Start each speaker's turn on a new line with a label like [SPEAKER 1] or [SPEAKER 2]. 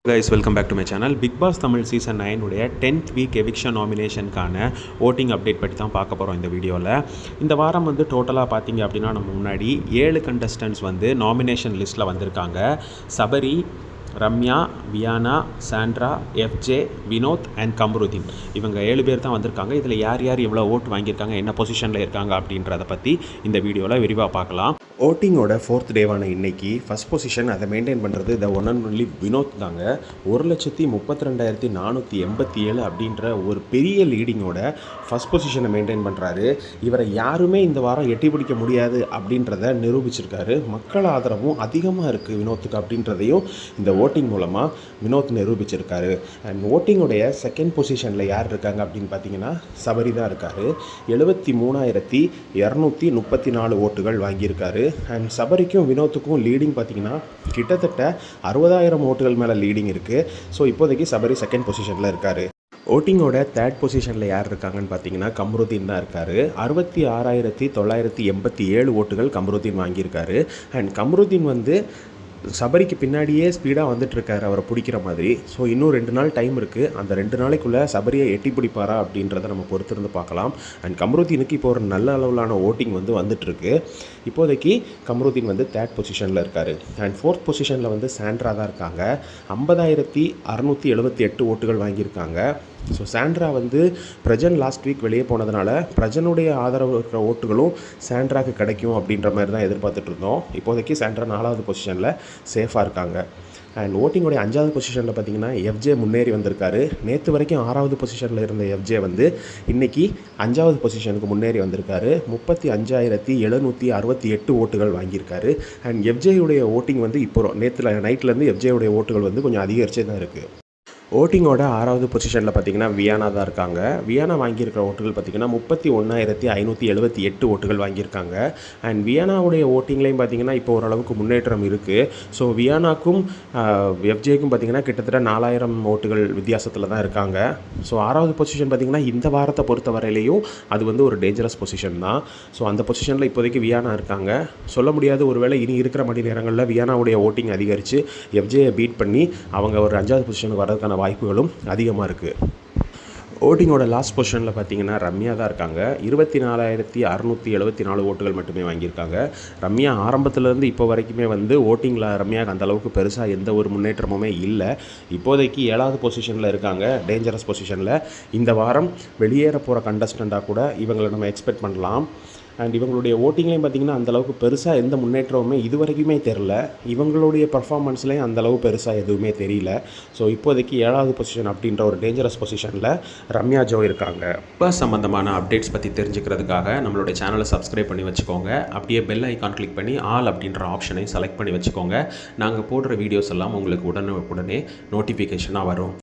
[SPEAKER 1] guys, welcome back to my channel. Big Boss Tamil Season 9 உடைய 10th week eviction nominationக்கான voting update பற்றி தான் பார்க்க போகிறோம் இந்த வீடியோவில். இந்த வாரம் வந்து டோட்டலாக பார்த்தீங்க அப்படின்னா நம்ம முன்னாடி 7 contestants வந்து நாமினேஷன் லிஸ்ட்டில் வந்திருக்காங்க. Sabari, Ramya, Viyana, Sandra, FJ, Vinoth and Kamrudeen இவங்க 7 பேர் தான் வந்திருக்காங்க. இதில் யார் யார் எவ்வளோ ஓட்டு வாங்கியிருக்காங்க, என்ன பொசிஷனில் இருக்காங்க அப்படின்றத பற்றி இந்த வீடியோவில் விரிவாக பார்க்கலாம். ஓட்டிங்கோட 4th டேவான இன்னைக்கு ஃபஸ்ட் பொசிஷன் அதை மெயின்டைன் பண்ணுறது the one and only Vinod தாங்க. 1,32,487 அப்படின்ற ஒரு பெரிய லீடிங்கோட ஃபஸ்ட் பொசிஷனை மெயின்டைன் பண்ணுறாரு. இவரை யாருமே இந்த வாரம் எட்டி பிடிக்க முடியாது அப்படின்றத நிரூபிச்சிருக்காரு. மக்கள் ஆதரவும் அதிகமாக இருக்குது வினோத்துக்கு அப்படின்றதையும் இந்த ஓட்டிங் மூலமாக வினோத் நிரூபிச்சிருக்காரு. அண்ட் ஓட்டிங்குடைய செகண்ட் பொசிஷனில் யார் இருக்காங்க அப்படின்னு பார்த்தீங்கன்னா சபரி தான் இருக்கார். 73,234 ஓட்டுகள் வாங்கியிருக்காரு. அண்ட் சபரிக்கும் வினோத்துக்கும் லீடிங் பார்த்தீங்கன்னா கிட்டத்தட்ட 60,000 ஓட்டுகள் மேலே லீடிங் இருக்குது. ஸோ இப்போதைக்கு சபரி செகண்ட் பொசிஷனில் இருக்கார். ஓட்டிங்கோட தேர்ட் பொசிஷனில் யார் இருக்காங்கன்னு பார்த்தீங்கன்னா கம்ருதீன் தான் இருக்கார். 66,987 ஓட்டுகள் கம்ருதீன் வாங்கியிருக்காரு. அண்ட் கம்ருதீன் வந்து சபரிக்கு பின்னாடியே ஸ்பீடாக வந்துட்டுருக்காரு அவரை பிடிக்கிற மாதிரி. ஸோ இன்னும் 2 நாள் டைம் இருக்குது. அந்த 2 நாளைக்குள்ளே சபரியை எட்டி பிடிப்பாரா அப்படின்றத நம்ம பொறுத்திருந்து பார்க்கலாம். அண்ட் கம்ருதீனுக்கு இப்போ ஒரு நல்ல அளவிலான ஓட்டிங் வந்து வந்துட்டுருக்கு. இப்போதைக்கு கம்ருதீன் வந்து தேர்ட் பொசிஷனில் இருக்கார். அண்ட் ஃபோர்த் பொசிஷனில் வந்து சாண்ட்ரா தான் இருக்காங்க. 50,678 ஓட்டுகள் வாங்கியிருக்காங்க. ஸோ சாண்ட்ரா வந்து பிரஜன் லாஸ்ட் வீக் வெளியே போனதுனால பிரஜனுடைய ஆதரவு இருக்கிற ஓட்டுகளும் சாண்ட்ராக்கு கிடைக்கும் அப்படின்ற மாதிரி தான் எதிர்பார்த்துட்டு இருந்தோம். இப்போதைக்கு சாண்ட்ரா 4வது பொசிஷனில் சேஃபாக இருக்காங்க. அண்ட் ஓட்டிங்கோடைய 5வது பொசிஷனில் பார்த்தீங்கன்னா எஃப்ஜே முன்னேறி வந்திருக்காரு. நேற்று வரைக்கும் 6வது பொசிஷனில் இருந்த எஃப்ஜே வந்து இன்றைக்கி 5வது பொசிஷனுக்கு முன்னேறி வந்திருக்காரு. 35,768 ஓட்டுகள் வாங்கியிருக்காரு. அண்ட் எஃப்ஜேயுடைய ஓட்டிங் வந்து இப்போ நேற்று நைட்லேருந்து எஃப்ஜேயுடைய ஓட்டுகள் வந்து கொஞ்சம் அதிகரிச்சே தான் இருக்குது. ஓட்டிங்கோட 6வது பொசிஷனில் பார்த்தீங்கன்னா வியானா தான் இருக்காங்க. வியானா வாங்கியிருக்கிற ஓட்டுகள் பார்த்திங்கன்னா 31,578 ஓட்டுகள் வாங்கியிருக்காங்க. அண்ட் வியானாவுடைய ஓட்டிங்லேயும் பார்த்திங்கன்னா இப்போ ஓரளவுக்கு முன்னேற்றம் இருக்குது. ஸோ வியானாக்கும் எஃப்ஜேக்கும் பார்த்திங்கன்னா கிட்டத்தட்ட 4,000 ஓட்டுகள் வித்தியாசத்தில் தான் இருக்காங்க. ஸோ 6வது பொசிஷன் பார்த்திங்கன்னா இந்த வாரத்தை பொறுத்த வரையிலையும் அது வந்து ஒரு டேஞ்சரஸ் பொசிஷன் தான். ஸோ அந்த பொசிஷனில் இப்போதைக்கு வியானா இருக்காங்க. சொல்ல முடியாது, ஒருவேளை இனி இருக்கிற மணி நேரங்களில் வியானாவுடைய ஓட்டிங் அதிகரித்து எஃப்ஜேயை பீட் பண்ணி அவங்க ஒரு 5வது பொசிஷனுக்கு வரதுக்கான வாய்ப்புகளும் அதிகமாக இருக்குது. ஓட்டிங்கோட லாஸ்ட் பொசிஷனில் பார்த்தீங்கன்னா ரம்யா தான் இருக்காங்க. 24,674 ஓட்டுகள் மட்டுமே வாங்கியிருக்காங்க. ரம்யா ஆரம்பத்துலேருந்து இப்போ வரைக்குமே வந்து ஓட்டிங்கில் ரம்யாவுக்கு அந்தளவுக்கு பெருசாக எந்த ஒரு முன்னேற்றமுமே இல்லை. இப்போதைக்கு 7வது பொசிஷனில் இருக்காங்க, டேஞ்சரஸ் பொசிஷனில். இந்த வாரம் வெளியேற போகிற கண்டஸ்டண்ட்டாக கூட இவங்களை நம்ம எக்ஸ்பெக்ட் பண்ணலாம். அண்ட் இவங்களுடைய ஓட்டிங்லேயும் பார்த்திங்கன்னா அந்தளவுக்கு பெருசாக எந்த முன்னேற்றமுமே இது வரைக்குமே தெரில. இவங்களுடைய பர்ஃபார்மன்ஸ்லேயும் அந்தளவு பெருசாக எதுவுமே தெரியல. ஸோ இப்போதைக்கு 7வது பொசிஷன் அப்படின்ற ஒரு டேஞ்சரஸ் பொசிஷனில் ரம்யா ஜோ இருக்காங்க. இப்போ சம்மந்தமான அப்டேட்ஸ் பற்றி தெரிஞ்சுக்கிறதுக்காக நம்மளுடைய சேனலை சப்ஸ்கிரைப் பண்ணி வச்சுக்கோங்க. அப்படியே பெல் ஐக்கான் கிளிக் பண்ணி ஆல் அப்படின்ற ஆப்ஷனை செலக்ட் பண்ணி வச்சுக்கோங்க. நாங்கள் போடுற வீடியோஸ் எல்லாம் உங்களுக்கு உடனே நோட்டிஃபிகேஷனாக வரும்.